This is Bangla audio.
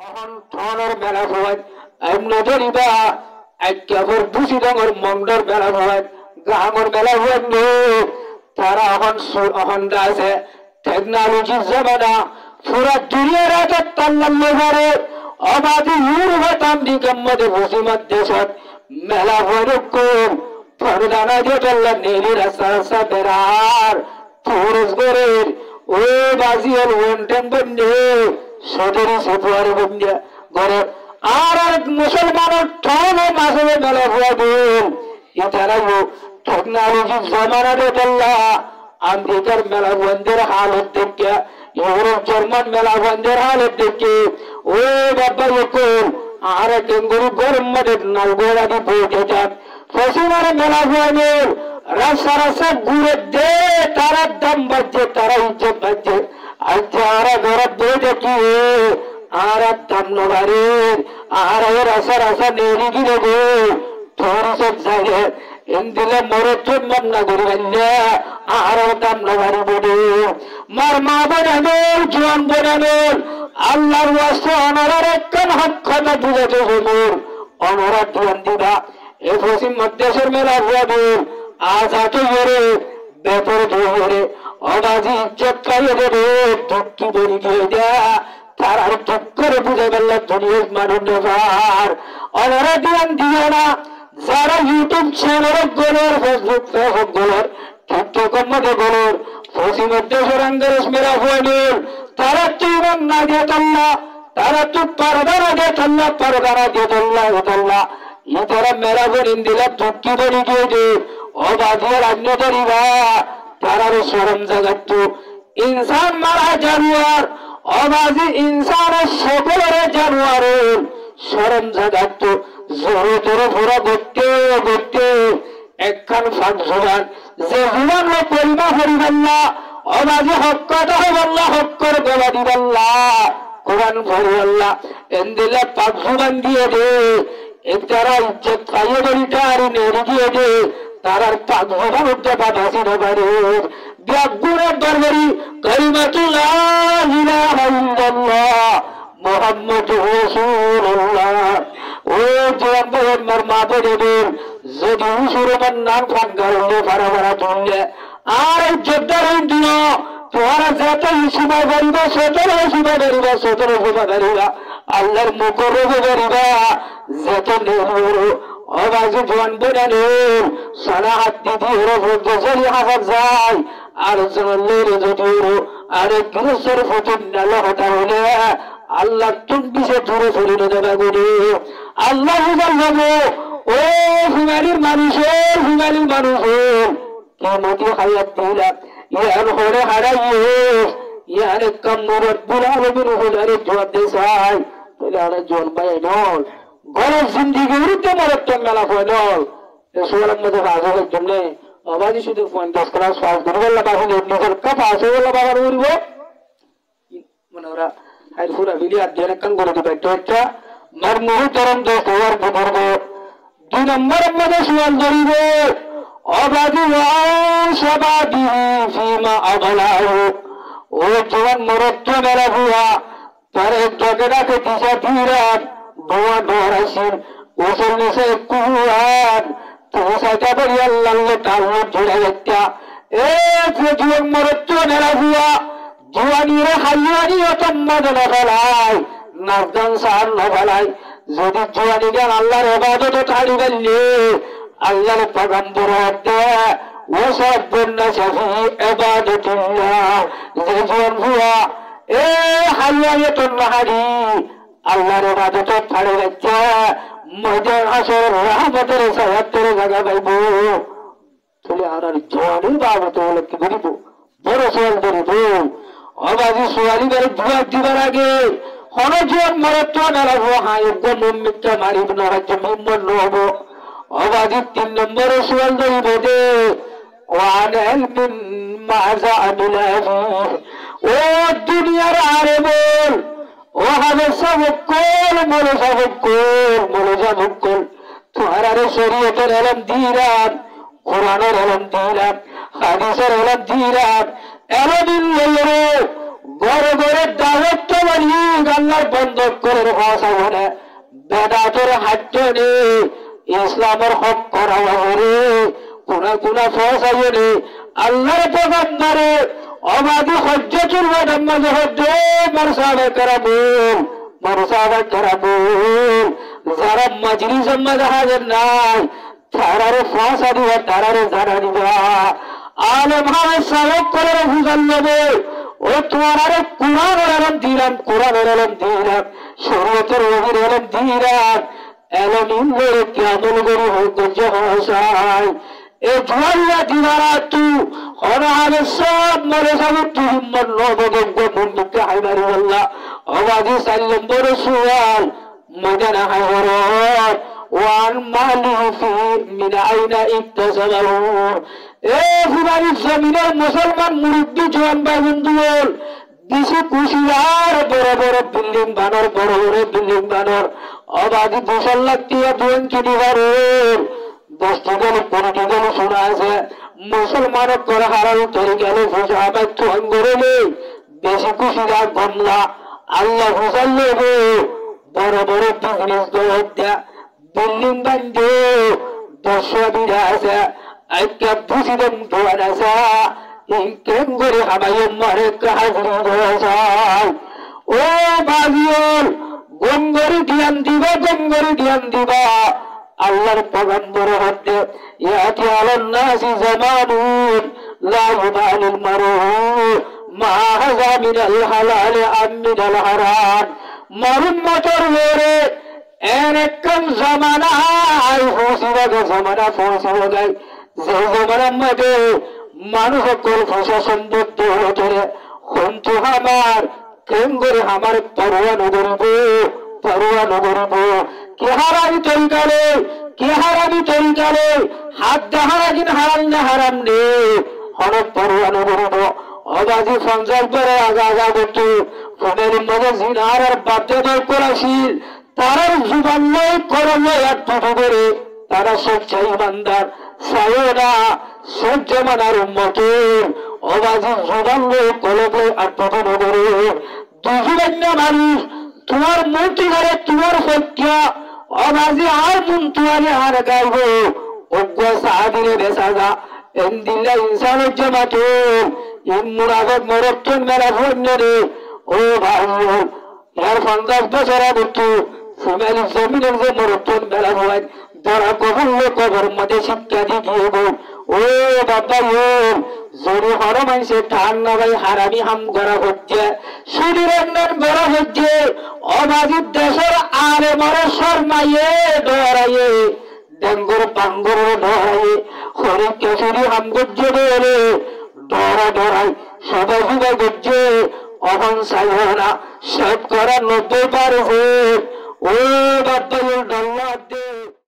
অহন ঠনৰ মেলা হয় নদীবা একেবারে বুঝি রঙের মন্ডর মেলা হয় গাঙর মেলা হয় তারা অহন আছে টেকনোলজি জমানা পুরা দুনিয়ার আগে তাল্লাল্লাহ করে অবাধি ইউরোপ আমেরিকার মধ্যে মুসলিম দেশত মেলা হয় কম পরদানা যেটাল্লা নেলি রাস্তা রাস্তা বেড়ার পুরুষ গরের ও বাজিয়াল ওয়ানটেন বন্ধে সদরি সফুয়ার বন্ধে ঘরে আর এক মুসলমানের ঠনে মাঝে মেলা হওয়া দিন এটারাও টেকনোলজি জমানারে বললা আমেরিকার মেলা বন্ধের হালত দেখে ইউরোপ জার্মান মেলা বন্ধের হালত দেখে ও বাবা এখন আর এক গরু গরম মধ্যে নালগোড়া দিয়ে পৌঁছে যান পশুমারে মেলা হওয়া নেই রাস্তা রাস্তা ঘুরে দে তারা দাম বাজছে তারা ইজ্জত বাজছে আচ্ছা আর ঘরে দিয়ে দেখি আর দাম নগারের আর রাস্তা রাস্তা নেড়ি গিরে গো তোর সব জায়গা দিলে মরচুন মন না করি আর দাম নগারি বলে মার মা বোনানোর জোয়ান বোনানোর আল্লাহর ওয়াস্তে অনরার একখান হক কথা বুঝাতে হলো অনরা জোয়ান দিবা এ পশ্চিম মধ্যেশের মেলা হওয়া দিন আজ হাতে ঘরে বেতর ধরে অবাজি ইজ্জত খাইয়ে দেবে দুঃখী বেরি দিয়ে দেয়া তার আর দুঃখ করে বুঝে গেলে দুনিয়ার মানুষ নেবার অনরা দিয়ান দিয়ে না যারা ইউটিউব চ্যানেল গোলর ফেসবুক ফেসবুক গোলর টিকটকের মধ্যে গোলর পশ্চিম মধ্যেশের আঙ্গারেশ মেলা হওয়া দিন তারা তুই না দিয়ে তাল্লা তারা তুই পারদারা দিয়ে তাল্লা পারদারা দিয়ে তাল্লা ও তাল্লা ইতারা মেলা বলিন দিলা দুঃখী বলি দিয়ে দে অবাধিয়ার আজ্ঞ করিবা তারারও সরম জাগাত ইনসান মারা জানুয়ার অবাধি ইনসানের সকলের জানুয়ারের সরম জাগাত জোরে জোরে ভরা করতে করতে একখান ফাঁক জোগান যে জুবান পরিমা হরিবাল্লা অবাধি হক কথা হইবাল্লা হক করে গলা দিবাল্লা কোরআন ভরিবাল্লা এন দিলে পাক জুবান দিয়ে দে তারা ইজ্জত খাইয়ে বলিটা আর নেড়ে দিয়ে দে তারার পাক জুবান উঠতে বাধাসি নবারে ব্যাগুণের দরবারি কালিমাতুল্লাহ ইলাহা ইল্লাল্লাহ মুহাম্মাদুর রাসূলুল্লাহ ও জওয়ান বহর মা বলেন যদি সুরমান নাম খান গারলে ভাড়া ভাড়া তুললে আর যোদ্ধার দিও তোরা যত সময় করিবা সতর সময় করিবা সতর সময় করিবা আল্লাহর মুখরে করিবা যত নেহর অবাজি জওয়ান বলেন সারা হাত দিদি ওরা বলতে হাজার যায় আর জলের যদি আর গ্রসর ফটো নালো হতা হলে আল্লাহ তুমি সে দূরে সরিয়ে দেবে গুলি আল্লাহ বলবো ও হুমালির মানুষের কেমতি হায়াত দিলাম ইয়ার হরে হারাইয়ে ইয়ার কামর বুলাবের হলে জোয়ার দেশাই তাহলে আর জোয়ান পাই নল গরম জিন্দিগি উড়তে মরত মেলা হয় নল সোয়ালের মধ্যে রাজের জন্য আবাদি শুধু 50 ক্লাস পাস করবো বাবা নিজের কাপা আছে বলে বাবার উড়ব মানে ওরা হাইরপুরা বিলিয়ার জেনেকান করে দেবে একটা মার মুহূর্তরম দোষ হওয়ার বুঝব 2 নম্বরের মধ্যে সোয়াল ধরিব অবাদি সবাদি ফিমা অবলাহ ও জোয়ান মরত্ব মেলা ভুয়া তার এক জগেরাকে দিশা ধীরান ধোয়া ধরাইছেন ওসল নিচে কুয়ান তুমি সাইটা বলি আল্লাহ তাহলে ধরে একটা এ জোয়ান মরত্ব মেলা ভুয়া জোয়ানিরে হাইয়ানি অতম্মদ নফেলায় নাজদান সার নফেলায় যদি জোয়ানি জ্ঞান আল্লাহর এবাদত ছাড়ি গেলে আল্লাহর পয়গম্বর হতে ও সব বন্যা সাফি এবাদতুল্লাহ যে জোয়ান ভুয়া এ হাইয়ানি তন্নাহারি আল্লাহর এবাদত ছাড়ি গেছে মজার আসর রহমতের সাহায্যের জায়গা পাইব তাহলে আর জোয়ানির বাবত হলে কি বলিব বড় সোয়াল ধরিব অবাজি সোয়ালি বেড়ে জুয়ার দিবার আগে হন জোয়ান মরত্ব নালাবো হ্যাঁ একদম মম্মিকটা মারিব না হচ্ছে মোহাম্মদ নহব অবাজি 3 নম্বরে সোয়াল ধরিব দে ওয়ান এলমিন মাজা আমিলাহি ও দুনিয়ার আরে বল ও হবে সবকল মনে সবকল তোমার আরে শরীয়তের এলম দিলাম কোরআনের এলম দিলাম হাদিসের এলম দিলাম এলদিন লইরে ঘরে ঘরে দাওয়াত তো বাড়ি আল্লাহর বন্ধ করে ভাষা বলে বেদাতের হাত নে ইসলামের হক করা হরে কোনা ফসাই নে আল্লাহর পেগম্বরে অবাধি হজ্জাতুল ওয়াদা মজহদে মারসাবে কারামুল যারা মজলিস মজহাদের নাই তারারে ফাঁসা দিবা তারারে জানা দিবা আলেম হামে সালক করে বুঝাল নেবে ও তোমার কোরআন এলম দিলাম শরীয়তের ওহির এলম দিলাম এলম ইনলে কেমন করে হজ্জ হসাই এ জুয়াল্লা দিবারা তু হনালে সব মরে যাবে তুই হিম্মত নবগঙ্গ মন্দিরকে হাইমারি আল্লাহ অবাধি 4 নম্বর সুয়াল মদিনা হায়রত ওয়ান মালিহি ফি মিন আইনা ইকতাসাবাহু এ ফুরানি জমিনের মুসলমান মুরিদ্দি জওয়ান ভাই বন্ধুগণ বেশি খুশিয়ার বড় বড় বিল্ডিং বানর অবাধি 2 লাখ টাকা দুয়েন কিনিবারের 10 গেল 15 গেল শোনা আছে মুসলমানের করে হারানো তৈরি গেল ফুসাবাদ তুয়ান গড়লে বেশি খুশিয়ার গমলা আল্লাহ ফুসাল লেবে বড় বড় বিজনেস দৌড়া বিল্ডিং বান্ধে 10 বিঘা আছে আজকে বুঝিলাম দোয়ান আছে কেন করে হামাইয়ের মারে হাজিরি দোয়াই ও বাজিওর গঙ্গরি ধ্যান দিবা আল্লাহর পয়গম্বর হতে ইয়াতি আলান নাসি জামানুন লা ইউবালিল মারু মা হাযা মিনাল হালাল আম মিনাল হারাম মারুম মতর ওরে এরকম জামানা আই হোসিবাগে জামানা ফসিবাগে যে জামানার মধ্যে মানুষ সকল ভাষা সম্পদ হতে হন্তু আমার কেন করে আমার পরোয়া নগরব কি হারামি তরিকালে হাত দেহারাগিন হারাম নে হনক পরোয়া নগরব অবাধি সঞ্চার করে আগা করতো ফোনের মধ্যে জিনার আর বাধ্যদল করাছিল তারার জুবান নয় করল এক ফুটো করে তারা সচ্চাই ইমানদার সায়না সব জমানার উম্মতের অবাধি জুবান নয় কলবে আর ফুটো করে দুজন্য মানুষ তোমার মূর্তি ঘরে তোমার হত্যা অবাধি আর মন তোমারে আর গাইব অজ্ঞ সাহাবিরে বেসাগা এন্দিল্লা ইনসানের জমাত ইমুরাগত মরত্তন মেলা ভন্যরে ও ভাই এর 50 বছর আগতো ফ্যামিলি জমিনের যে মরত্তন মেলা হয় যারা কবর মধ্যে শিক্ষা দিয়ে গো ও বাবা জোরে হর মানুষে ধান না ভাই হারামি হাম করা হচ্ছে সুদীরের বড় হচ্ছে অবাধিত দেশের আরে মরে শর্মাইয়ে ডরাইয়ে ডেঙ্গুর পাঙ্গুর ডরাইয়ে হরিক কেশরি হাম গজ্জে বলে ডরাই সবাই গজ্জে অহন সাইনা সব করা 90 পার ও বাবা ডল্লা